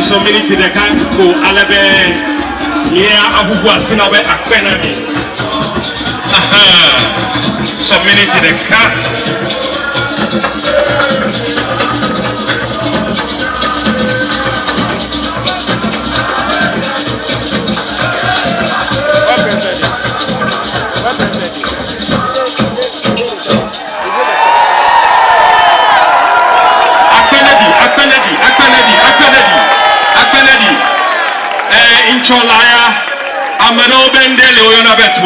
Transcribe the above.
so minutes de kan ko alabe nia abubu asina be akpena ni so minutes de kan Incholaya amero bendele oyona bet